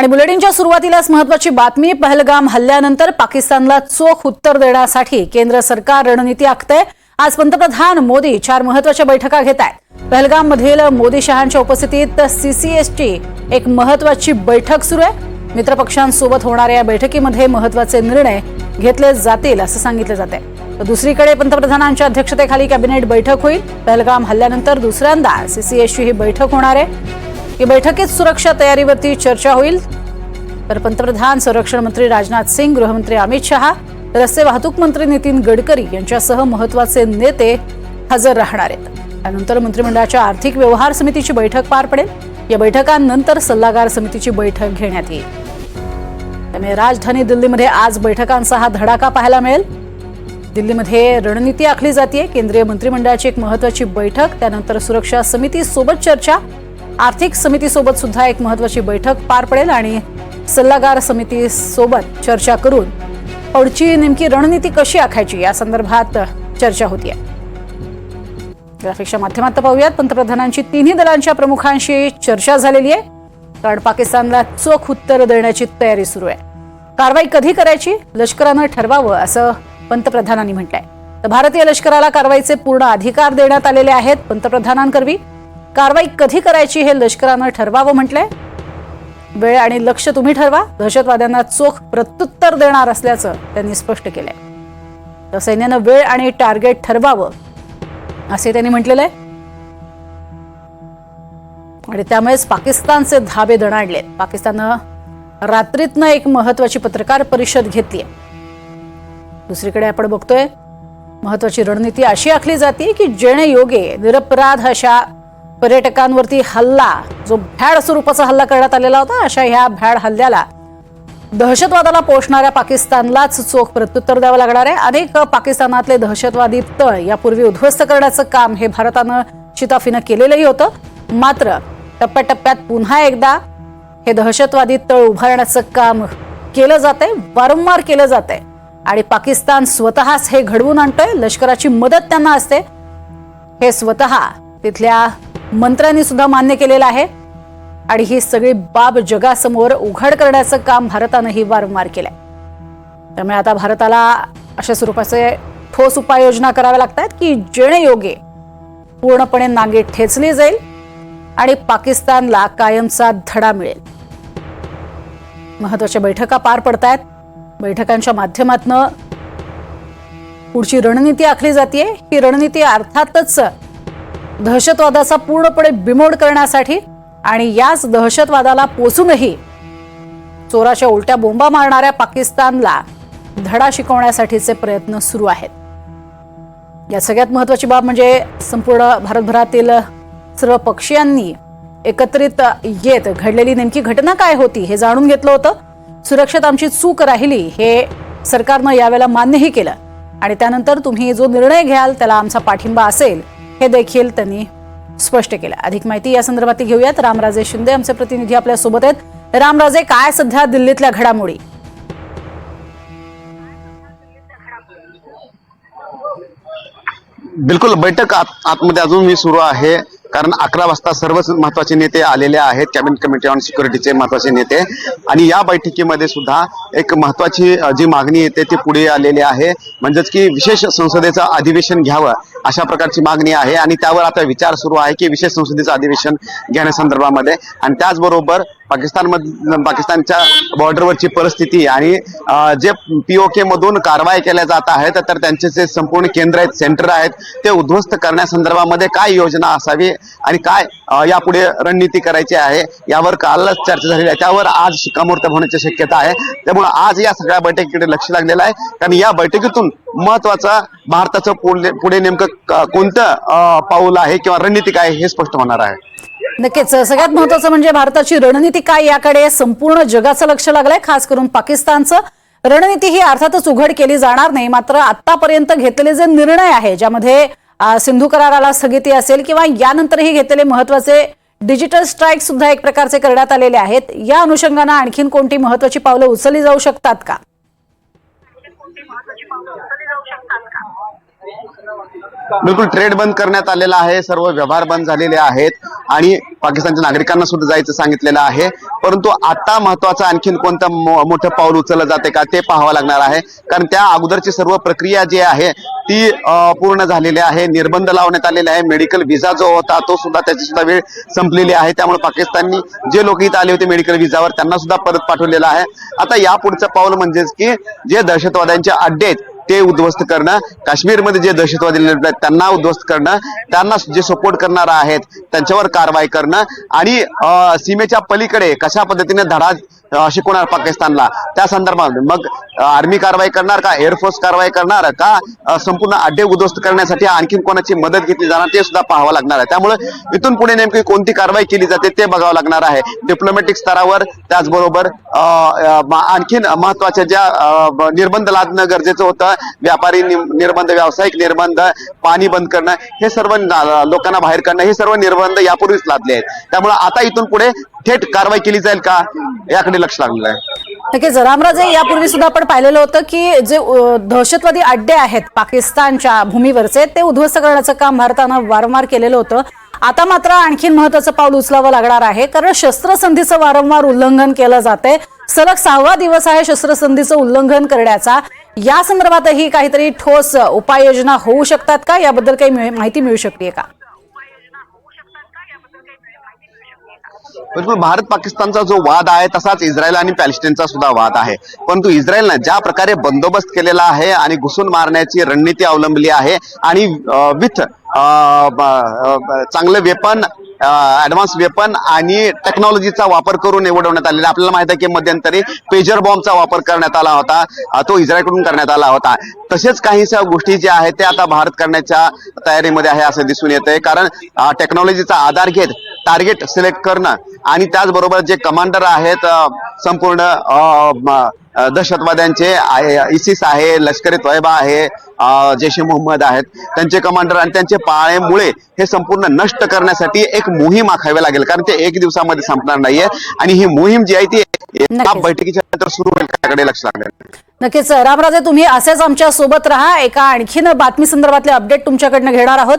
आणि बुलेटिनच्या सुरुवातीलाच महत्त्वाची बातमी, पहलगाम हल्ल्यानंतर पाकिस्तानला चोख उत्तर देण्यासाठी केंद्र सरकार रणनीती आखतंय। आज पंतप्रधान मोदी 4 महत्त्वाच्या बैठका घेत आहेत। पहलगाम मधील मोदी शहांच्या उपस्थितीत सीसीएसची एक महत्त्वाची बैठक सुरू आहे। मित्रपक्षांसोबत होणाऱ्या या बैठकीमध्ये महत्त्वाचे निर्णय घेतले जातील असं सांगितलं जात आहे। तर दुसरीकडे पंतप्रधानांच्या अध्यक्षतेखाली कॅबिनेट बैठक होईल। पहलगाम हल्ल्यानंतर दुसऱ्यांदा सीसीएसची ही बैठक होणार आहे। या बैठकीत सुरक्षा तयारीवरती चर्चा होईल। तर पंतप्रधान, संरक्षण मंत्री राजनाथ सिंह, गृहमंत्री अमित शहा, रस्ते वाहतूक मंत्री नितीन गडकरी यांच्यासह महत्त्वाचे नेते हजर राहणार आहेत। त्यानंतर मंत्रिमंडळाच्या आर्थिक व्यवहार समितीची बैठक पार पडेल। या बैठकांनंतर सल्लागार समितीची बैठक घेण्यात येईल। त्यामुळे राजधानी दिल्लीमध्ये आज बैठकांचा हा धडाका पाहायला मिळेल। दिल्लीमध्ये रणनीती आखली जाते। केंद्रीय मंत्रिमंडळाची एक महत्त्वाची बैठक, त्यानंतर सुरक्षा समिती सोबत चर्चा, आर्थिक समितीसोबत सुद्धा एक महत्त्वाची बैठक पार पडेल आणि सल्लागार समितीसोबत चर्चा करून पुढची नेमकी रणनीती कशी आखायची या संदर्भात चर्चा होतीये। ग्राफिक्सच्या माध्यमातून पाहूयात, पंतप्रधानांची तिन्ही दलांच्या प्रमुखांशी चर्चा झालेली आहे। कारण पाकिस्तानला चोख उत्तर देण्याची तयारी सुरू आहे। कारवाई कधी करायची लष्करानं ठरवावं असं पंतप्रधानांनी म्हटलंय। तर भारतीय लष्कराला कारवाईचे पूर्ण अधिकार देण्यात आलेले आहेत। पंतप्रधानांकरवी कारवाई कधी करायची हे लष्करानं ठरवावं म्हटलंय। वेळ आणि लक्ष्य तुम्ही ठरवा, दहशतवाद्यांना चोख प्रत्युत्तर देणार असल्याचं त्यांनी स्पष्ट केलंय। तर सैन्यानं वेळ आणि टार्गेट ठरवावं असे त्यांनी म्हटलेलं आहे। आणि त्यामुळेच पाकिस्तानचे धाबे दणाणले। पाकिस्ताननं रात्रीतनं एक महत्त्वाची पत्रकार परिषद घेतली आहे। दुसरीकडे आपण बघतोय महत्त्वाची रणनीती अशी आखली जाते की जेणेयोगे निरपराध अशा पर्यटकांवरती हल्ला, जो भ्याड स्वरूपाचा हल्ला करण्यात आलेला होता, अशा ह्या भ्याड हल्ल्याला दहशतवादाला पोषणाऱ्या पाकिस्तानलाच चोख प्रत्युत्तर द्यावं लागणार आहे। अनेक पाकिस्तानातले दहशतवादी तळ यापूर्वी उद्ध्वस्त करण्याचं काम हे भारतानं शिताफीनं केलेलंही होतं। मात्र टप्प्याटप्प्यात पुन्हा एकदा हे दहशतवादी तळ उभारण्याचं काम केलं जातंय, वारंवार केलं जातंय आणि पाकिस्तान स्वतःच हे घडवून आणतोय। लष्कराची मदत त्यांना असते, हे स्वतः तिथल्या मंत्र्यांनी सुद्धा मान्य केलेलं आहे आणि ही सगळी बाब जगासमोर उघड करण्याचं काम भारतानंही वारंवार केलंय। त्यामुळे आता भारताला अशा स्वरूपाचे ठोस उपाययोजना कराव्या लागतात की जेणेयोगे पूर्णपणे नांगी ठेचली जाईल आणि पाकिस्तानला कायमचा धडा मिळेल। महत्त्वाच्या बैठका पार पडतायत। बैठकांच्या माध्यमातून पुढची रणनीती आखली जाते। ही रणनीती अर्थातच दहशतवादाचा पूर्णपणे बिमोड करण्यासाठी आणि याच दहशतवादाला पोचूनही चोराच्या उलट्या बोंबा मारणाऱ्या पाकिस्तानला धडा शिकवण्यासाठीचे प्रयत्न सुरू आहेत। या सगळ्यात महत्त्वाची बाब म्हणजे संपूर्ण भारतभरातील सर्व पक्षीयांनी एकत्रित येत घडलेली नेमकी घटना काय होती हे जाणून घेतलं होतं। सुरक्षेत आमची चूक राहिली हे सरकारनं यावेळेला मान्यही केलं आणि त्यानंतर तुम्ही जो निर्णय घ्याल त्याला आमचा पाठिंबा असेल हे देखील त्यांनी स्पष्ट केलं। अधिक माहिती या संदर्भात घेऊयात। रामराजे शिंदे आमचे प्रतिनिधी आपल्या सोबत आहेत। रामराजे, काय सध्या दिल्लीतल्या घडामोडी? बिलकुल, बैठक आतमध्ये अजूनही सुरू आहे। कारण 11 वाजता सर्वच महत्वाचे नेते आलेले आहेत, कॅबिनेट कमिटी ऑन सिक्युरिटीचे महत्वाचे नेते। आणि या बैठकीमध्ये सुद्धा एक महत्वाची जी मागणी येते ती पुढे आलेली आहे, म्हणजेच की विशेष संसदेचं अधिवेशन घ्यावं अशा प्रकारची मागणी आहे। आणि त्यावर आता विचार सुरू आहे की विशेष संसदेचं अधिवेशन घेण्यासंदर्भामध्ये। आणि त्याचबरोबर पाकिस्तानच्या बॉर्डरवरची परिस्थिती आणि जे पीओके मधून कारवाई केल्या जात आहेत तर त्यांचे जे संपूर्ण केंद्र आहेत, सेंटर आहेत, ते उद्ध्वस्त करण्यासंदर्भामध्ये काय योजना असावी आणि काय यापुढे रणनीती करायची आहे यावर कालच चर्चा झालेली आहे। त्यावर आज शिक्कामोर्तब होण्याची शक्यता आहे। त्यामुळे आज या सगळ्या बैठकीकडे लक्ष लागलेलं आहे। कारण या बैठकीतून महत्वाचं भारताचं पुढे नेमकं कोणतं पाऊल आहे किंवा रणनीती काय हे स्पष्ट होणार आहे। नक्कीच, सगळ्यात महत्त्वाचं म्हणजे भारताची रणनीती काय याकडे संपूर्ण जगाचं लक्ष लागलंय। खास करून पाकिस्तानचं रणनीती ही अर्थातच उघड केली जाणार नाही। मात्र आतापर्यंत घेतलेले जे निर्णय आहे, ज्यामध्ये सिंधू कराराला स्थगिती असेल किंवा यानंतरही घेतलेले महत्त्वाचे डिजिटल स्ट्राईक सुद्धा एक प्रकारचे करण्यात आलेले आहेत, या अनुषंगानं आणखीन कोणती महत्त्वाची पावलं उचलली जाऊ शकतात का? बिलकुल ट्रेड बंद करण्यात आलेला आहे, सर्व व्यवहार बंद झालेले आहेत आणि पाकिस्तानच्या नागरिकांना सुद्धा जायचं सांगितलेलं आहे. परंतु आता महत्वाचं आणखीन कोणतं मोठं पाऊल उचललं जाते का ते पाहावं लागणार आहे, कारण त्या अगोदरची सर्व प्रक्रिया जी आहे ती पूर्ण झालेली आहे. निर्बंध लावण्यात आलेले आहे. मेडिकल व्हिसा जो होता तो सुद्धा त्याची सुद्धा वेळ संपलेली आहे. त्यामुळे पाकिस्ताननी जे लोक इथं आले होते मेडिकल व्हिसावर त्यांना सुद्धा परत पाठवलेलं आहे. आता या पुढचं पाऊल म्हणजेच की जे दहशतवाद्यांचे अड्डे आहेत ते उद्ध्वस्त करणं, काश्मीरमध्ये जे दहशतवादी आहेत त्यांना उद्ध्वस्त करणं, त्यांना जे सपोर्ट करणार आहेत त्यांच्यावर कारवाई करणं आणि सीमेच्या पलीकडे कशा पद्धतीने धडा शिकवणार पाकिस्तानला त्या संदर्भात मग आर्मी कारवाई करणार का, एअरफोर्स कारवाई करणार का, संपूर्ण अड्डे उद्ध्वस्त करण्यासाठी आणखीन कोणाची मदत घेतली जाणार ते सुद्धा पाहावं लागणार आहे. त्यामुळे इथून पुढे नेमकी कोणती कारवाई केली जाते ते बघावं लागणार आहे. डिप्लोमॅटिक स्तरावर त्याचबरोबर आणखीन महत्वाच्या ज्या निर्बंध लादणं गरजेचं होतं, व्यापारी निर्बंध, व्यावसायिक निर्बंध, पाणी बंद करणं, हे सर्व लोकांना बाहेर काढणं, हे सर्व निर्बंध यापूर्वीच लादले आहेत. त्यामुळे आता इथून पुढे थेट कारवाई केली जाईल का याकडे लक्ष लागलेलं आहे. नक्कीच रामराजे, यापूर्वी सुद्धा आपण पाहिलेलं होतं की जे दहशतवादी अड्डे आहेत पाकिस्तानच्या भूमीवरचे ते उद्ध्वस्त करण्याचं काम भारतानं वारंवार केलेलं होतं. आता मात्र आणखीन महत्वाचं पाऊल उचलावं लागणार आहे, कारण शस्त्रसंधीचं वारंवार उल्लंघन केलं जाते. सलग 6वा दिवस आहे शस्त्रसंधीचं उल्लंघन करण्याचा. या संदर्भातही काहीतरी ठोस उपाययोजना होऊ शकतात का, याबद्दल काही माहिती मिळू शकते का? बिलकुल भारत पाकिस्तानचा जो वाद आहे तसाच इस्रायल आणि पॅलेस्टाईनचा सुद्धा वाद आहे. परंतु इस्रायलनं ज्या प्रकारे बंदोबस्त केलेला आहे आणि घुसून मारण्याची रणनीती अवलंबली आहे आणि विथ चांगले वेपन, ऍडव्हान्स वेपन आणि टेक्नॉलॉजीचा वापर करून निवडवण्यात आलेला. आपल्याला माहित आहे की मध्यंतरी पेजर बॉम्बचा वापर करण्यात आला होता, तो इस्रायलकडून करण्यात आला होता. तसेच काहीशा गोष्टी ज्या आहेत त्या आता भारत करण्याच्या तयारीमध्ये आहे असं दिसून येतंय. कारण टेक्नॉलॉजीचा आधार घेत टार्गेट सिलेक्ट करणं आणि त्याचबरोबर जे कमांडर आहेत संपूर्ण दहशतवाद्यांचे, इसिस आहे, लष्कर-ए तोयबा आहे, जैश ए मोहम्मद आहेत, त्यांचे कमांडर आणि त्यांचे पाळेमुळे हे संपूर्ण नष्ट करण्यासाठी एक मोहीम आखावी लागेल, कारण ते एक दिवसामध्ये संपणार नाहीये. आणि ही मोहीम जी आहे ती या बैठकीच्या नंतर सुरू होईल त्याकडे लक्ष लागेल. नक्कीच रामराजे, तुम्ही असेच आमच्या सोबत राहा. एका आणखीन बातमी संदर्भातले अपडेट तुमच्याकडनं घेणार आहोत.